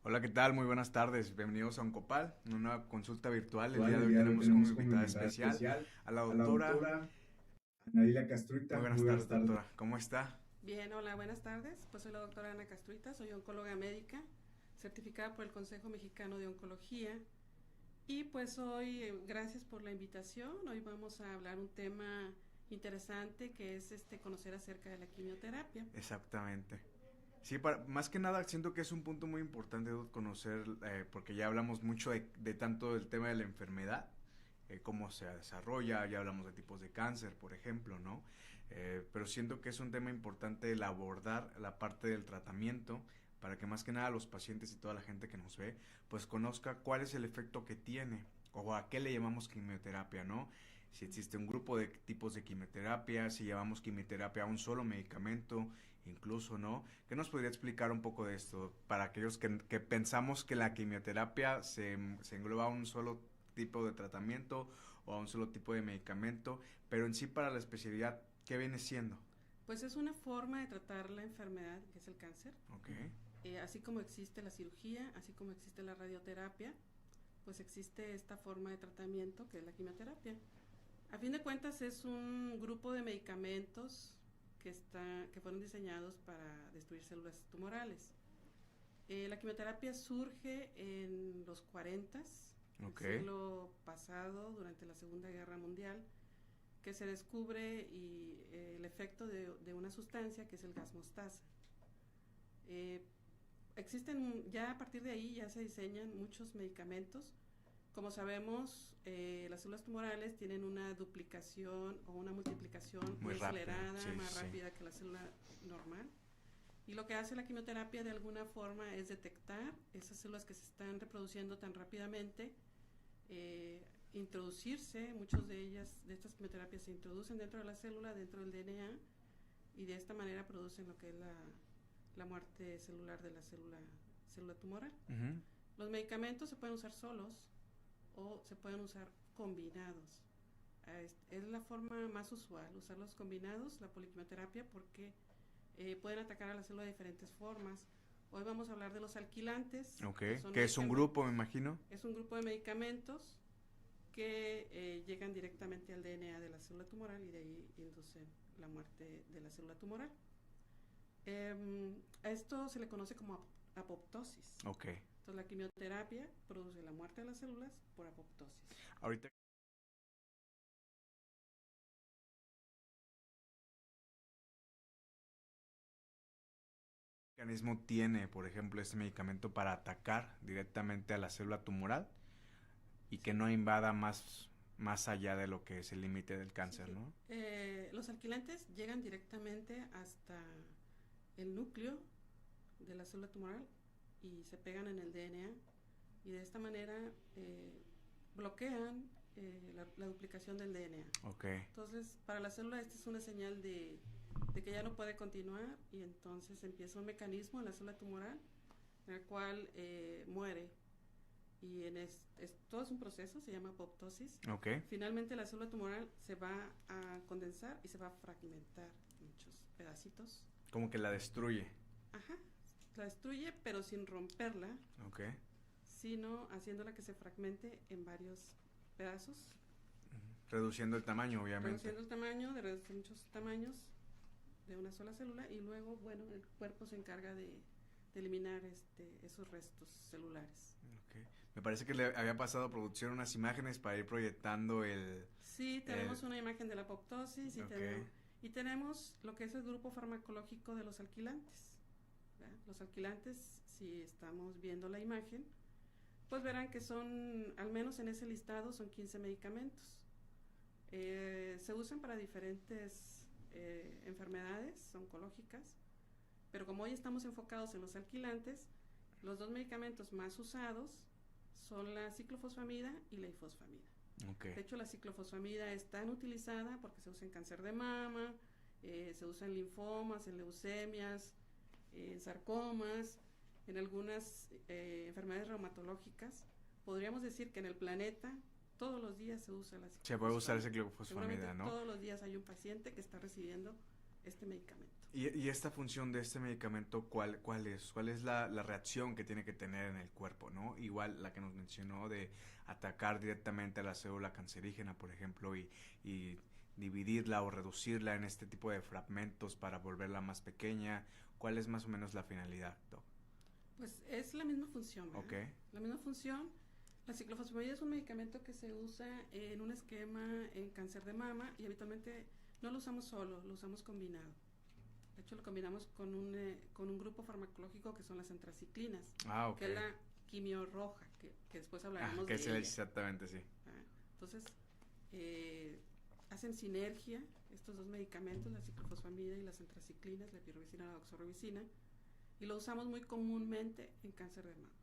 Hola, ¿qué tal? Muy buenas tardes. Bienvenidos a Oncopal, una nueva consulta virtual. El Actual. día de El hoy día de hoy tenemos como tenemos como invitada invitada especial especial a la a la doctora. doctora Anadila Muy Castruita. buenas Muy tardes, buenas tardes. doctora. ¿Cómo está? Bien, hola, buenas tardes. Pues soy la doctora Ana Castruita, soy oncóloga médica, certificada por el Consejo Mexicano de Oncología. Y pues hoy, gracias por la invitación, hoy vamos a hablar un tema interesante que es conocer acerca de la quimioterapia. Exactamente. Sí, más que nada siento que es un punto muy importante de conocer, porque ya hablamos mucho de tanto del tema de la enfermedad, cómo se desarrolla, ya hablamos de tipos de cáncer, por ejemplo, ¿no? Pero siento que es un tema importante el abordar la parte del tratamiento para que más que nada los pacientes y toda la gente que nos ve, pues conozca cuál es el efecto que tiene o a qué le llamamos quimioterapia, ¿no? Si existe un grupo de tipos de quimioterapia, si llamamos quimioterapia a un solo medicamento, incluso, ¿no? ¿Qué nos podría explicar un poco de esto para aquellos que pensamos que la quimioterapia se engloba a un solo tipo de tratamiento o a un solo tipo de medicamento, pero en sí para la especialidad, ¿qué viene siendo? Pues es una forma de tratar la enfermedad que es el cáncer. Ok. Así como existe la cirugía, así como existe la radioterapia, pues existe esta forma de tratamiento que es la quimioterapia. A fin de cuentas es un grupo de medicamentos que fueron diseñados para destruir células tumorales. La quimioterapia surge en los 40, Okay. el siglo pasado, durante la Segunda Guerra Mundial, que se descubre el efecto de una sustancia que es el gas mostaza. Existen ya a partir de ahí ya se diseñan muchos medicamentos. Como sabemos, las células tumorales tienen una duplicación o una multiplicación muy acelerada, sí, más sí. rápida que la célula normal. Y lo que hace la quimioterapia de alguna forma es detectar esas células que se están reproduciendo tan rápidamente, introducirse, muchas de estas quimioterapias se introducen dentro de la célula, dentro del DNA, y de esta manera producen lo que es la muerte celular de la célula tumoral. Uh-huh. Los medicamentos se pueden usar solos o se pueden usar combinados. Es la forma más usual, usarlos combinados, la poliquimioterapia, porque pueden atacar a la célula de diferentes formas. Hoy vamos a hablar de los alquilantes. Okay. Que es un grupo, me imagino. Es un grupo de medicamentos que llegan directamente al DNA de la célula tumoral y de ahí inducen la muerte de la célula tumoral. A esto se le conoce como apoptosis. Okay. Entonces la quimioterapia produce la muerte de las células por apoptosis. Ahorita ¿qué mecanismo tiene, por ejemplo, este medicamento para atacar directamente a la célula tumoral y que no invada más allá de lo que es el límite del cáncer, sí. ¿no? Los alquilantes llegan directamente hasta el núcleo de la célula tumoral y se pegan en el DNA y de esta manera bloquean la duplicación del DNA. Okay. Entonces, para la célula esta es una señal de que ya no puede continuar y entonces empieza un mecanismo en la célula tumoral en el cual muere. Y todo es un proceso, se llama apoptosis. Okay. Finalmente la célula tumoral se va a condensar y se va a fragmentar en muchos pedacitos. Como que la destruye. Ajá, la destruye pero sin romperla. Okay. Sino haciéndola que se fragmente en varios pedazos. Reduciendo el tamaño, obviamente. Reduciendo el tamaño, de reducir muchos tamaños de una sola célula y luego, bueno, el cuerpo se encarga de eliminar esos restos celulares. Okay. Me parece que le había pasado a producción unas imágenes para ir proyectando el... Sí, tenemos una imagen de la apoptosis Okay. y tenemos lo que es el grupo farmacológico de los alquilantes. ¿Verdad? Los alquilantes, si estamos viendo la imagen, pues verán que son, al menos en ese listado, son 15 medicamentos. Se usan para diferentes enfermedades oncológicas, pero como hoy estamos enfocados en los alquilantes, los dos medicamentos más usados son la ciclofosfamida y la ifosfamida. Okay. De hecho, la ciclofosfamida es tan utilizada porque se usa en cáncer de mama, se usa en linfomas, en leucemias, en sarcomas, en algunas enfermedades reumatológicas. Podríamos decir que en el planeta todos los días se usa la ciclofosfamida. Se puede usar ciclofosfamida, ¿no? Todos los días hay un paciente que está recibiendo este medicamento. Y esta función de este medicamento, ¿cuál es? ¿Cuál es la reacción que tiene que tener en el cuerpo, ¿no? Igual la que nos mencionó de atacar directamente a la célula cancerígena, por ejemplo, y dividirla o reducirla en este tipo de fragmentos para volverla más pequeña. ¿Cuál es más o menos la finalidad, Doc? Pues es la misma función, ¿verdad? Ok. La misma función. La ciclofosfamida es un medicamento que se usa en un esquema en cáncer de mama y habitualmente no lo usamos solo, lo usamos combinado. De hecho, lo combinamos con un grupo farmacológico que son las antraciclinas, Ah, ok. que es la quimio roja, que después hablaremos que de es ella. exactamente, sí. Entonces, hacen sinergia estos dos medicamentos, la ciclofosfamida y las antraciclinas, la epirubicina y la doxorubicina, y lo usamos muy comúnmente en cáncer de mama.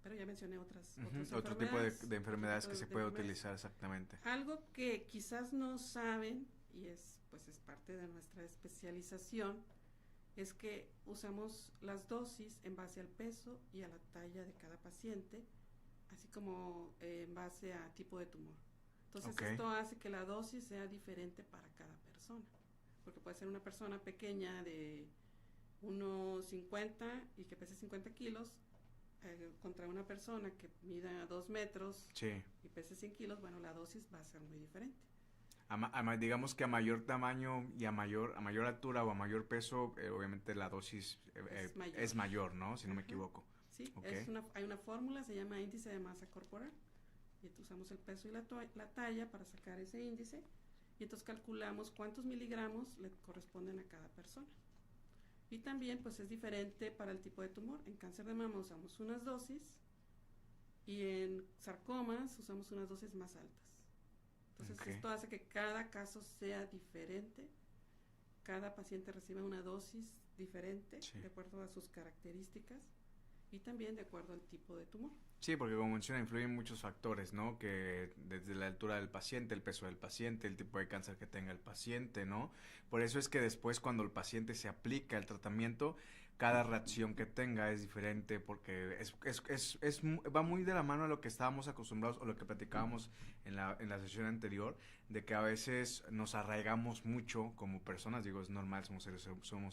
Pero ya mencioné otras Otro tipo de enfermedades que se puede enfermedades. utilizar exactamente. Algo que quizás no saben, y es parte de nuestra especialización, es que usamos las dosis en base al peso y a la talla de cada paciente, así como en base a tipo de tumor. Entonces esto hace que la dosis sea diferente para cada persona, porque puede ser una persona pequeña de 1,50 y que pese 50 kilos, contra una persona que mida 2 metros y pese 100 kilos, bueno, la dosis va a ser muy diferente. Digamos que a mayor tamaño y a mayor altura o a mayor peso, obviamente la dosis es mayor, ¿no? Si no me equivoco. Sí, hay una fórmula, se llama índice de masa corporal, y entonces usamos el peso y la talla para sacar ese índice, y entonces calculamos cuántos miligramos le corresponden a cada persona. Y también pues es diferente para el tipo de tumor. En cáncer de mama usamos unas dosis y en sarcomas usamos unas dosis más altas. Entonces esto hace que cada caso sea diferente, cada paciente reciba una dosis diferente de acuerdo a sus características y también de acuerdo al tipo de tumor. Sí, porque como menciona, influyen muchos factores, ¿no? Que desde la altura del paciente, el peso del paciente, el tipo de cáncer que tenga el paciente, ¿no? Por eso es que después cuando el paciente se aplica el tratamiento, cada reacción que tenga es diferente porque va muy de la mano a lo que estábamos acostumbrados o lo que platicábamos en la sesión anterior, de que a veces nos arraigamos mucho como personas, digo, es normal, somos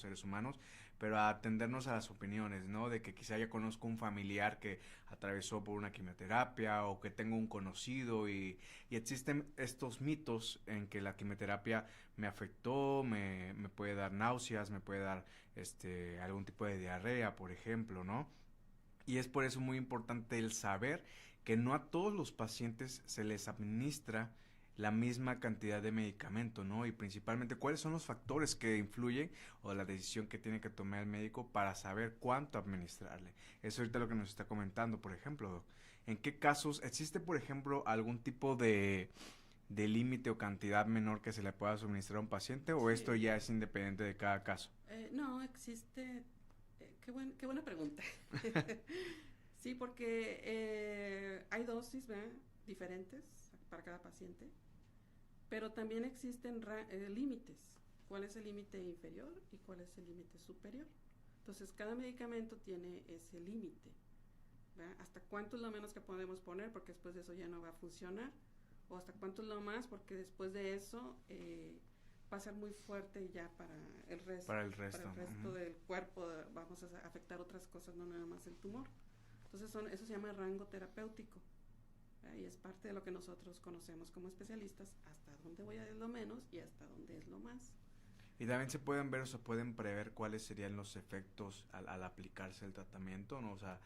seres humanos, pero a atendernos a las opiniones, ¿no? De que quizá ya conozco un familiar que atravesó por una quimioterapia o que tengo un conocido y existen estos mitos en que la quimioterapia me afectó, me puede dar náuseas, me puede dar algún tipo de diarrea, por ejemplo, ¿no? Y es por eso muy importante el saber que no a todos los pacientes se les administra la misma cantidad de medicamento, ¿no? Y principalmente cuáles son los factores que influyen o la decisión que tiene que tomar el médico para saber cuánto administrarle. Eso ahorita lo que nos está comentando, por ejemplo. ¿En qué casos existe, por ejemplo, algún tipo de límite o cantidad menor que se le pueda suministrar a un paciente o esto ya es independiente de cada caso? No, existe... qué buena pregunta. Sí, porque hay dosis, ¿verdad?, diferentes para cada paciente, pero también existen límites. ¿Cuál es el límite inferior y cuál es el límite superior? Entonces, cada medicamento tiene ese límite, ¿verdad? ¿Hasta cuánto es lo menos que podemos poner? Porque después de eso ya no va a funcionar. O hasta cuánto es lo más, porque después de eso va a ser muy fuerte ya para el resto. Para el resto del cuerpo, vamos a afectar otras cosas, no nada más el tumor. Entonces eso se llama rango terapéutico. Y es parte de lo que nosotros conocemos como especialistas, hasta dónde voy a ir lo menos y hasta dónde es lo más. Y también se pueden ver o se pueden prever cuáles serían los efectos al aplicarse el tratamiento, ¿no? O sea,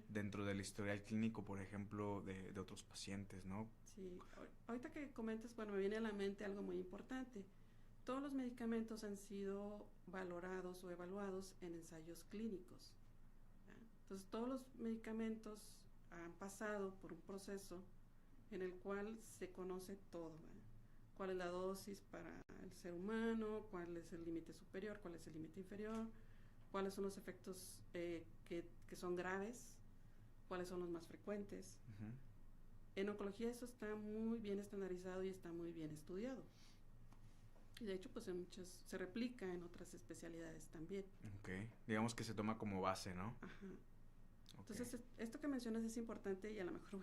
dentro del historial clínico, por ejemplo, de otros pacientes, ¿no? Sí, ahorita que comentas, bueno, me viene a la mente algo muy importante. Todos los medicamentos han sido valorados o evaluados en ensayos clínicos, ¿verdad? Entonces, todos los medicamentos han pasado por un proceso en el cual se conoce todo, ¿verdad? Cuál es la dosis para el ser humano, cuál es el límite superior, cuál es el límite inferior, cuáles son los efectos que son graves, cuáles son los más frecuentes. En oncología eso está muy bien estandarizado y está muy bien estudiado. Y de hecho, pues se replica en otras especialidades también. Digamos que se toma como base, ¿no? Ajá. Entonces, esto que mencionas es importante y a lo mejor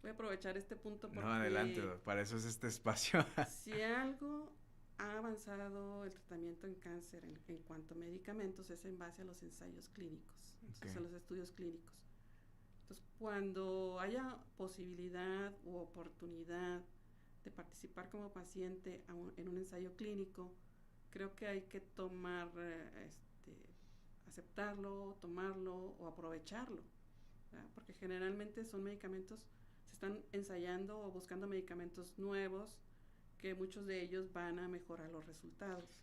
voy a aprovechar este punto porque... No, adelante, para eso es este espacio. Si algo ha avanzado el tratamiento en cáncer en cuanto a medicamentos es en base a los ensayos clínicos, a los estudios clínicos. Entonces, cuando haya posibilidad u oportunidad de participar como paciente en un ensayo clínico, creo que hay que aceptarlo, tomarlo o aprovecharlo, ¿verdad? Porque generalmente son medicamentos, se están ensayando o buscando medicamentos nuevos que muchos de ellos van a mejorar los resultados.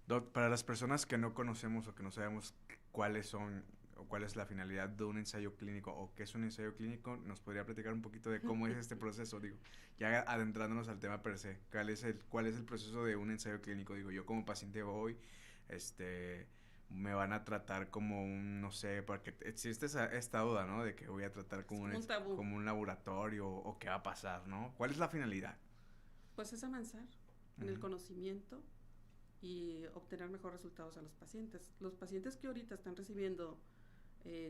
Doc, para las personas que no conocemos o que no sabemos cuáles son o cuál es la finalidad de un ensayo clínico o qué es un ensayo clínico, ¿nos podría platicar un poquito de cómo es este proceso? Digo, ya adentrándonos al tema per se, ¿cuál es el proceso de un ensayo clínico? Digo, yo como paciente voy, me van a tratar como un, no sé, porque existe esta duda, ¿no? De que voy a tratar como como un laboratorio o qué va a pasar, ¿no? ¿Cuál es la finalidad? Pues es avanzar en el conocimiento y obtener mejores resultados a los pacientes. Los pacientes que ahorita están recibiendo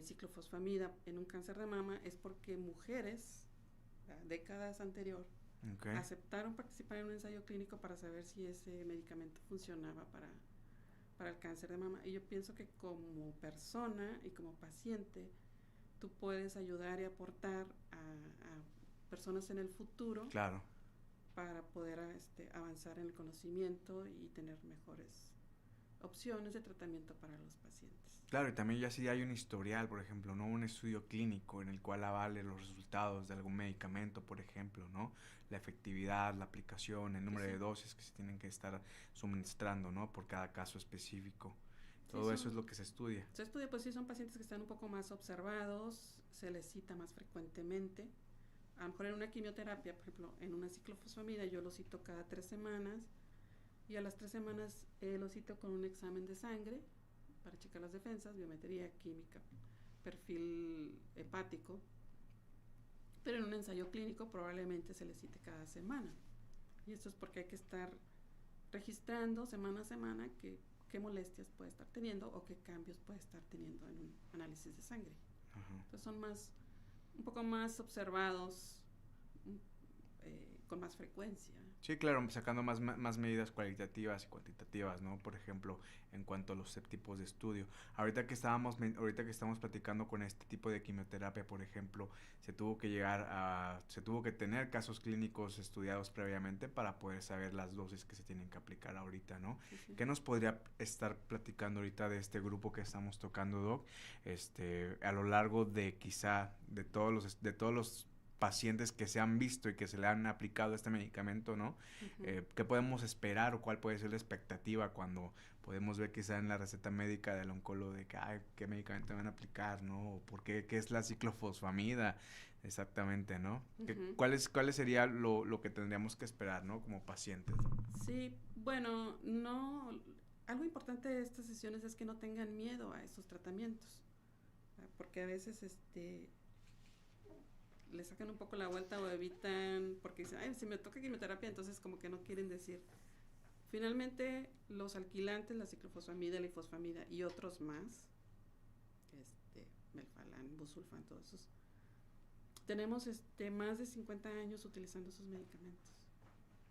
ciclofosfamida en un cáncer de mama es porque mujeres, décadas anterior, aceptaron participar en un ensayo clínico para saber si ese medicamento funcionaba para el cáncer de mama. Y yo pienso que como persona y como paciente, tú puedes ayudar y aportar a personas en el futuro. Claro. Para poder avanzar en el conocimiento y tener mejores opciones de tratamiento para los pacientes. Claro, y también ya si hay un historial, por ejemplo, ¿no? Un estudio clínico en el cual avale los resultados de algún medicamento, por ejemplo, ¿no? La efectividad, la aplicación, el número de dosis que se tienen que estar suministrando, ¿no? Por cada caso específico. Todo eso es lo que se estudia. Se estudia, pues sí, son pacientes que están un poco más observados, se les cita más frecuentemente. A lo mejor en una quimioterapia, por ejemplo, en una ciclofosfamida, yo lo cito cada 3 semanas y a las 3 semanas lo cito con un examen de sangre para checar las defensas, biometría, química, perfil hepático. Pero en un ensayo clínico probablemente se le cite cada semana. Y esto es porque hay que estar registrando semana a semana qué molestias puede estar teniendo o qué cambios puede estar teniendo en un análisis de sangre. Entonces son un poco más observados con más frecuencia. Sí, claro, sacando más medidas cualitativas y cuantitativas, ¿no? Por ejemplo, en cuanto a los tipos de estudio. Ahorita que estamos platicando con este tipo de quimioterapia, por ejemplo, se tuvo que tener casos clínicos estudiados previamente para poder saber las dosis que se tienen que aplicar ahorita, ¿no? Sí. ¿Qué nos podría estar platicando ahorita de este grupo que estamos tocando, Doc? A lo largo de quizá de todos los pacientes que se han visto y que se le han aplicado este medicamento, ¿no? ¿Qué podemos esperar o cuál puede ser la expectativa cuando podemos ver quizá en la receta médica del oncólogo de que, qué medicamento van a aplicar, ¿no? O por qué es la ciclofosfamida, exactamente, ¿no? ¿Cuál sería lo que tendríamos que esperar, ¿no? Como pacientes, ¿no? Sí, bueno, algo importante de estas sesiones es que no tengan miedo a esos tratamientos, porque a veces le sacan un poco la vuelta o evitan, porque dicen, si me toca quimioterapia, entonces como que no quieren decir. Finalmente, los alquilantes, la ciclofosfamida, la ifosfamida y otros más, melphalan, busulfan, todos esos, tenemos más de 50 años utilizando esos medicamentos.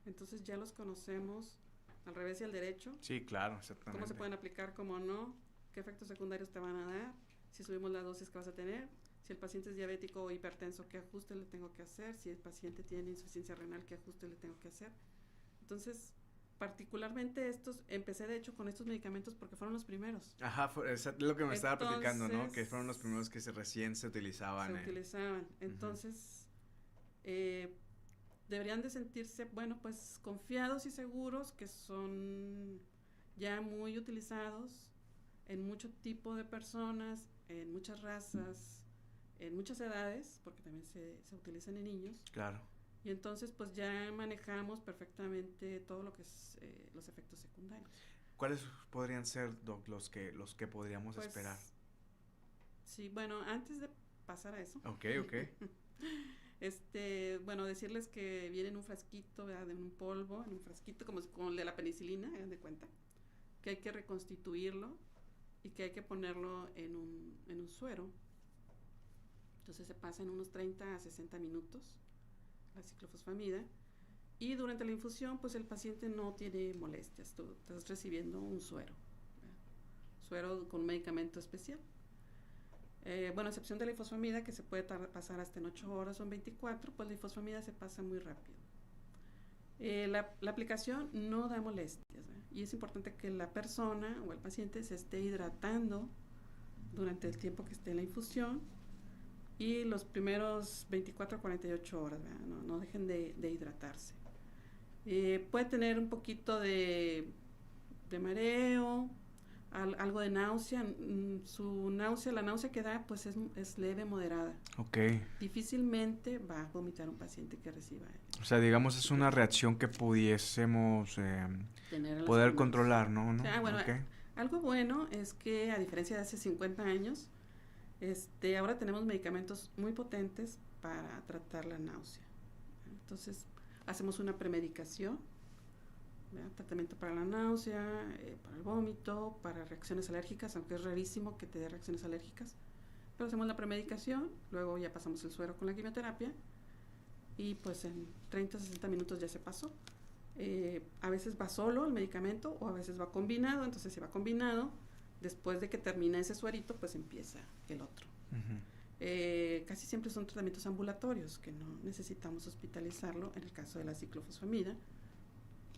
Entonces ya los conocemos al revés y al derecho. Sí, claro, exactamente. Cómo se pueden aplicar, cómo no, qué efectos secundarios te van a dar, si subimos la dosis que vas a tener. Si el paciente es diabético o hipertenso, ¿qué ajuste le tengo que hacer? Si el paciente tiene insuficiencia renal, ¿qué ajuste le tengo que hacer? Entonces, particularmente empecé de hecho con estos medicamentos porque fueron los primeros. Ajá, es lo que me estaba platicando, ¿no? Que fueron los primeros que recién se utilizaban. Entonces, deberían de sentirse, bueno, pues confiados y seguros que son ya muy utilizados en mucho tipo de personas, en muchas razas, en muchas edades, porque también se utilizan en niños. Claro. Y entonces pues ya manejamos perfectamente todo lo que es los efectos secundarios. ¿Cuáles podrían ser, Doc, los que podríamos esperar? Sí, bueno, antes de pasar a eso. Ok. Bueno, decirles que viene en un frasquito, ¿verdad? En un polvo, en un frasquito como el de la penicilina, hagan de cuenta, que hay que reconstituirlo y que hay que ponerlo en un suero. Entonces se pasa en unos 30 a 60 minutos la ciclofosfamida Y durante la infusión, pues el paciente no tiene molestias, tú estás recibiendo un suero, ¿verdad? Suero con medicamento especial. Bueno, a excepción de la ifosfamida, que se puede pasar hasta en 8 horas o en 24, pues la ifosfamida se pasa muy rápido. La aplicación no da molestias, ¿verdad? Y es importante que la persona o el paciente se esté hidratando durante el tiempo que esté en la infusión y los primeros 24 a 48 horas, ¿verdad? No dejen de hidratarse. Puede tener un poquito de mareo, algo de náusea. La náusea que da pues es leve, moderada. Ok. Difícilmente va a vomitar un paciente que reciba. O sea, digamos, es una reacción que pudiésemos poder controlar, ¿no? O sea, bueno, Okay. Algo bueno es que a diferencia de hace 50 años, ahora tenemos medicamentos muy potentes para tratar la náusea. Entonces, hacemos una premedicación, ¿verdad? Tratamiento para la náusea, para el vómito, para reacciones alérgicas, aunque es rarísimo que te dé reacciones alérgicas. Pero hacemos la premedicación, luego ya pasamos el suero con la quimioterapia y pues en 30 a 60 minutos ya se pasó. A veces va solo el medicamento o a veces va combinado, entonces si va combinado, después de que termina ese suerito, pues empieza el otro. Uh-huh. Casi siempre son tratamientos ambulatorios, que no necesitamos hospitalizarlo en el caso de la ciclofosfamida,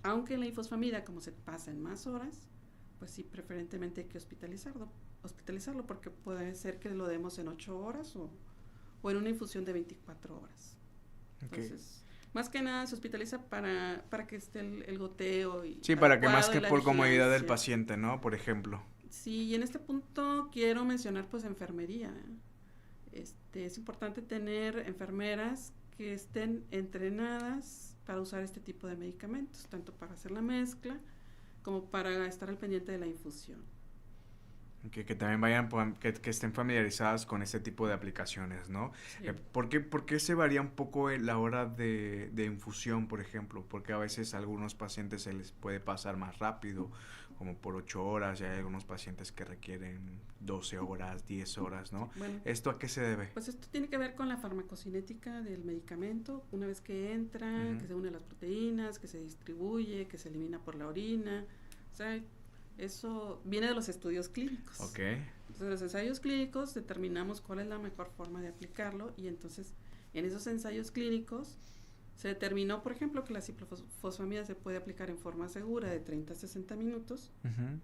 aunque en la ifosfamida, como se pasa en más horas, pues sí, preferentemente hay que hospitalizarlo porque puede ser que lo demos en 8 horas o en una infusión de 24 horas. Okay. Entonces, más que nada se hospitaliza para que esté el goteo y sí, para que más que por comodidad del paciente, ¿no? Por ejemplo. Sí, y en este punto quiero mencionar pues enfermería. Es importante tener enfermeras que estén entrenadas para usar este tipo de medicamentos, tanto para hacer la mezcla como para estar al pendiente de la infusión. Que también vayan, que estén familiarizadas con este tipo de aplicaciones, ¿no? Sí. ¿Por qué se varía un poco la hora de infusión, por ejemplo? Porque a veces a algunos pacientes se les puede pasar más rápido, como por 8 horas, y hay algunos pacientes que requieren 12 horas, 10 horas, ¿no? Bueno, ¿esto a qué se debe? Pues esto tiene que ver con la farmacocinética del medicamento. Una vez que entra, uh-huh, que se unen las proteínas, que se distribuye, que se elimina por la orina, o sea, eso viene de los estudios clínicos. Okay. Entonces, en los ensayos clínicos determinamos cuál es la mejor forma de aplicarlo y entonces en esos ensayos clínicos se determinó, por ejemplo, que la ciclofosfamida se puede aplicar en forma segura de 30 a 60 minutos, uh-huh,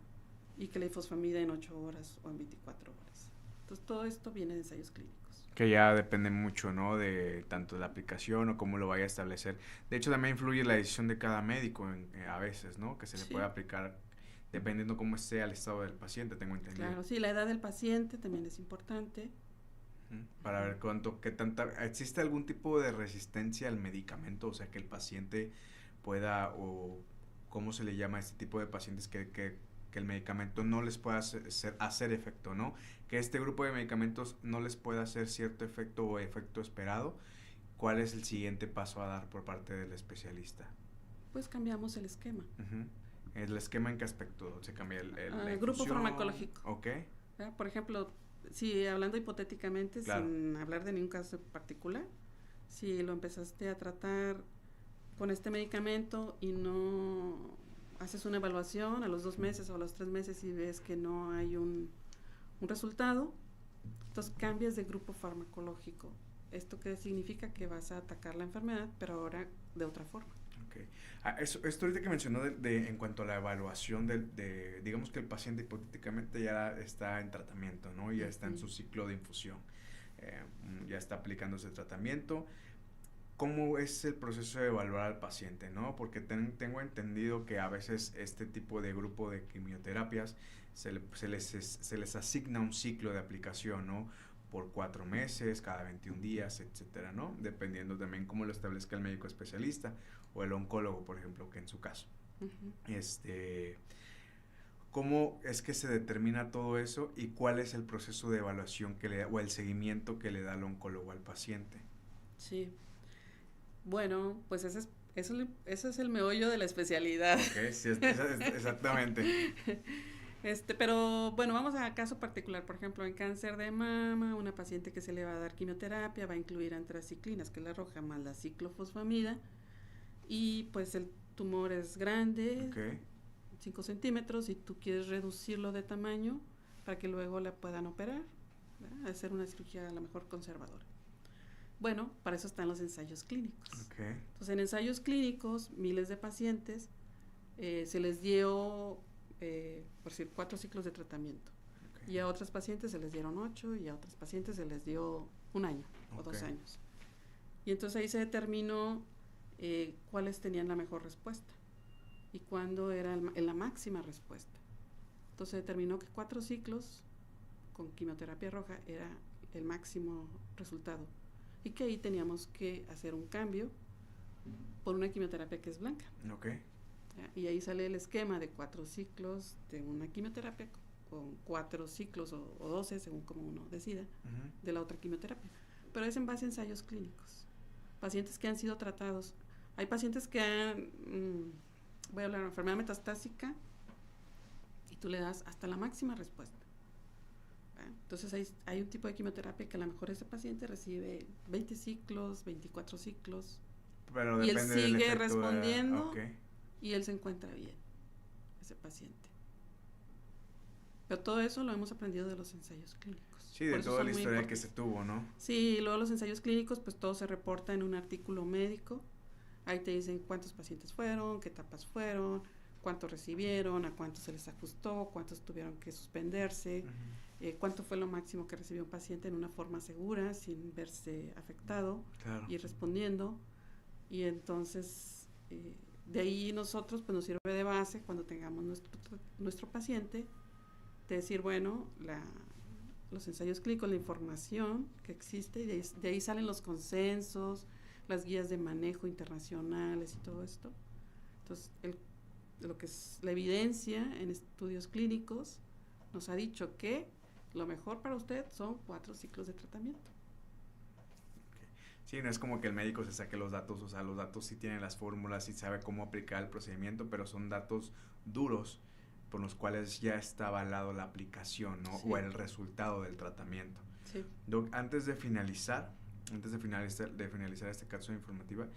y que la ifosfamida en 8 horas o en 24 horas. Entonces, todo esto viene de ensayos clínicos. Que ya depende mucho, ¿no? De tanto de la aplicación o cómo lo vaya a establecer. De hecho, también influye la decisión de cada médico a veces, ¿no? Que se le puede aplicar dependiendo cómo esté el estado del paciente, tengo entendido. Claro, sí, la edad del paciente también es importante. Para ver qué tanta... ¿Existe algún tipo de resistencia al medicamento? O sea, que el paciente pueda, o ¿cómo se le llama a este tipo de pacientes que el medicamento no les pueda hacer efecto, ¿no? Que este grupo de medicamentos no les pueda hacer cierto efecto o efecto esperado. ¿Cuál es el siguiente paso a dar por parte del especialista? Pues cambiamos el esquema. Uh-huh. ¿El esquema en qué aspecto se cambia? El grupo farmacológico. Ok. Por ejemplo, si hablando hipotéticamente, claro, sin hablar de ningún caso particular, si lo empezaste a tratar con este medicamento y no haces una evaluación a los 2 meses o a los 3 meses y ves que no hay un resultado, entonces cambias de grupo farmacológico. ¿Esto qué significa? Que vas a atacar la enfermedad, pero ahora de otra forma. Okay. Esto ahorita que mencionó en cuanto a la evaluación de digamos que el paciente hipotéticamente ya está en tratamiento, ¿no? Ya está en su ciclo de infusión, ya está aplicando ese tratamiento. ¿Cómo es el proceso de evaluar al paciente, no? Porque tengo entendido que a veces este tipo de grupo de quimioterapias se les asigna un ciclo de aplicación, ¿no? Por 4 meses, cada 21 días, etcétera, ¿no? Dependiendo también cómo lo establezca el médico especialista o el oncólogo, por ejemplo, que en su caso. Uh-huh. ¿Cómo es que se determina todo eso y cuál es el proceso de evaluación que le da o el seguimiento que le da el oncólogo al paciente? Sí. Bueno, pues ese es el meollo de la especialidad. Okay, sí, exactamente. Pero bueno, vamos a caso particular. Por ejemplo, en cáncer de mama, una paciente que se le va a dar quimioterapia va a incluir antraciclinas, que es la roja, más la ciclofosfamida. y pues el tumor es grande, Ok. 5 centímetros, y tú quieres reducirlo de tamaño para que luego la puedan operar, ¿verdad? Hacer una cirugía a lo mejor conservadora. Bueno, para eso están los ensayos clínicos. Ok. Entonces, en ensayos clínicos, miles de pacientes, se les dio, por decir, 4 ciclos de tratamiento. Ok. Y a otros pacientes se les dieron 8, y a otros pacientes se les dio 1 año o 2 Ok. años. Y entonces ahí se determinó cuáles tenían la mejor respuesta y cuándo era la máxima respuesta. Entonces se determinó que 4 ciclos con quimioterapia roja era el máximo resultado y que ahí teníamos que hacer un cambio por una quimioterapia que es blanca. Ok. ¿Ya? Y ahí sale el esquema de 4 ciclos de una quimioterapia con 4 ciclos o 12, según como uno decida, Ujú. de la otra quimioterapia. Pero es en base a ensayos clínicos. Pacientes que han sido tratados. Hay pacientes que han, voy a hablar de enfermedad metastásica, y tú le das hasta la máxima respuesta. ¿Va? Entonces hay un tipo de quimioterapia que a lo mejor ese paciente recibe 20 ciclos, 24 ciclos, Pero y él depende del sigue efecto de- respondiendo, Ok. y él se encuentra bien, ese paciente. Pero todo eso lo hemos aprendido de los ensayos clínicos. Sí, Por de eso toda son la muy historia que importantes. se tuvo, ¿no? Sí, y luego los ensayos clínicos, pues todo se reporta en un artículo médico. Ahí te dicen cuántos pacientes fueron, qué etapas fueron, cuántos recibieron, a cuántos se les ajustó, cuántos tuvieron que suspenderse, Ujú. cuánto fue lo máximo que recibió un paciente en una forma segura, sin verse afectado Claro. y respondiendo. Y entonces, de ahí nosotros, pues nos sirve de base cuando tengamos nuestro paciente, de decir, bueno, los ensayos clínicos, la información que existe, y de ahí salen los consensos, las guías de manejo internacionales y todo esto. Entonces, lo que es la evidencia en estudios clínicos nos ha dicho que lo mejor para usted son 4 ciclos de tratamiento. Sí, no es como que el médico se saque los datos, o sea, los datos sí tienen las fórmulas y sabe cómo aplicar el procedimiento, pero son datos duros por los cuales ya está avalado la aplicación, ¿no? Sí. O el resultado del tratamiento. Sí. Doc, antes de finalizar esta cápsula informativa,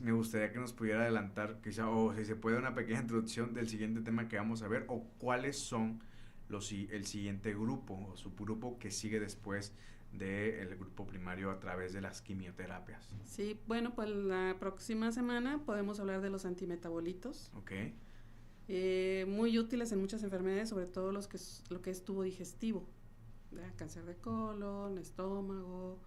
me gustaría que nos pudiera adelantar, quizá, o si se puede, una pequeña introducción del siguiente tema que vamos a ver, o cuáles son el siguiente grupo, o subgrupo que sigue después del grupo primario a través de las quimioterapias. Sí, bueno, pues la próxima semana podemos hablar de los antimetabolitos. Ok. Muy útiles en muchas enfermedades, sobre todo lo que es tubo digestivo, ¿verdad? Cáncer de colon, estómago,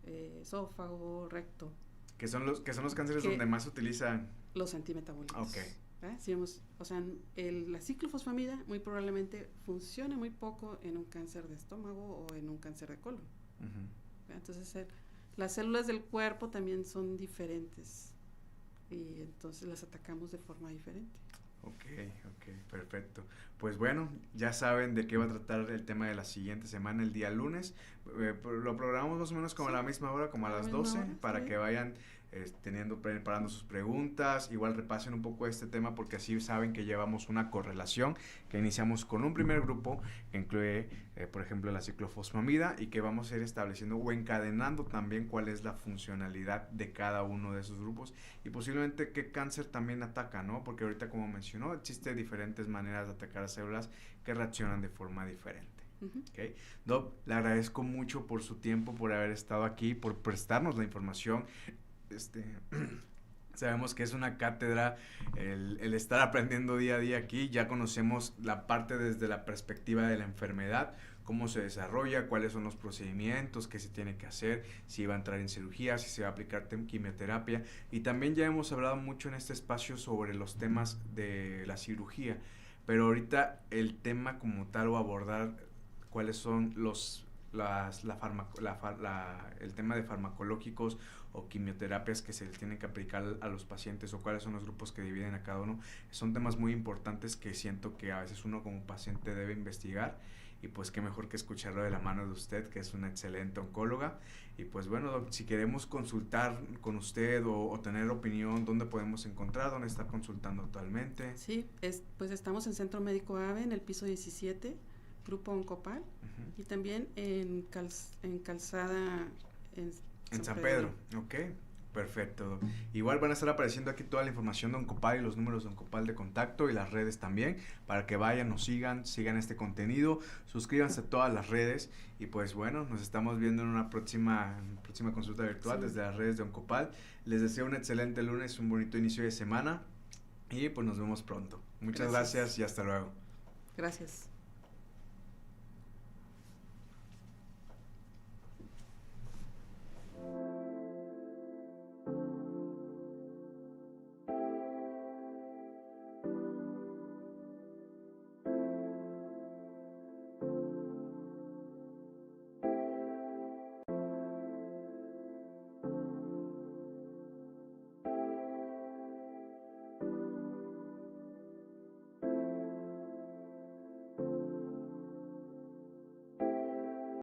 esófago, recto. Que son los cánceres Que donde más se utilizan. los antimetabolitos. Ok. ¿Verdad? Si vemos, o sea, la ciclofosfamida muy probablemente funcione muy poco en un cáncer de estómago o en un cáncer de colon. Ujú. ¿Verdad? Entonces, las células del cuerpo también son diferentes y entonces las atacamos de forma diferente. Ok, perfecto. Pues bueno, ya saben de qué va a tratar el tema de la siguiente semana, el día lunes. Lo programamos más o menos como a la misma hora, como a las 12, para que vayan preparando sus preguntas. Igual repasen un poco este tema porque así saben que llevamos una correlación, que iniciamos con un primer grupo que incluye, por ejemplo, la ciclofosfamida, y que vamos a ir estableciendo o encadenando también cuál es la funcionalidad de cada uno de esos grupos y posiblemente qué cáncer también ataca, ¿no? Porque ahorita, como mencionó, existen diferentes maneras de atacar a células que reaccionan de forma diferente. Uh-huh. Okay. Doc, le agradezco mucho por su tiempo, por haber estado aquí, por prestarnos la información. Sabemos que es una cátedra el estar aprendiendo día a día aquí. Ya conocemos la parte desde la perspectiva de la enfermedad, cómo se desarrolla, cuáles son los procedimientos que se tiene que hacer, si va a entrar en cirugía, si se va a aplicar quimioterapia, y también ya hemos hablado mucho en este espacio sobre los temas de la cirugía, pero ahorita el tema como tal, o abordar cuáles son el tema de farmacológicos o quimioterapias que se les tienen que aplicar a los pacientes, o cuáles son los grupos que dividen a cada uno, son temas muy importantes que siento que a veces uno como paciente debe investigar, y pues qué mejor que escucharlo de la mano de usted, que es una excelente oncóloga. Y pues bueno, doc, si queremos consultar con usted o tener opinión, ¿dónde podemos encontrar? ¿Dónde está consultando actualmente? Sí, pues estamos en Centro Médico AVE, en el piso 17, Grupo Oncopal, Uh-huh. y también en Calzada, en San Pedro. Ok, Perfecto. Igual van a estar apareciendo aquí toda la información de Oncopal y los números de Oncopal de contacto y las redes también, para que vayan, nos sigan este contenido, suscríbanse a todas las redes y pues bueno, nos estamos viendo en una próxima consulta virtual desde las redes de Oncopal. Les deseo un excelente lunes, un bonito inicio de semana y pues nos vemos pronto. Muchas gracias y hasta luego. Gracias.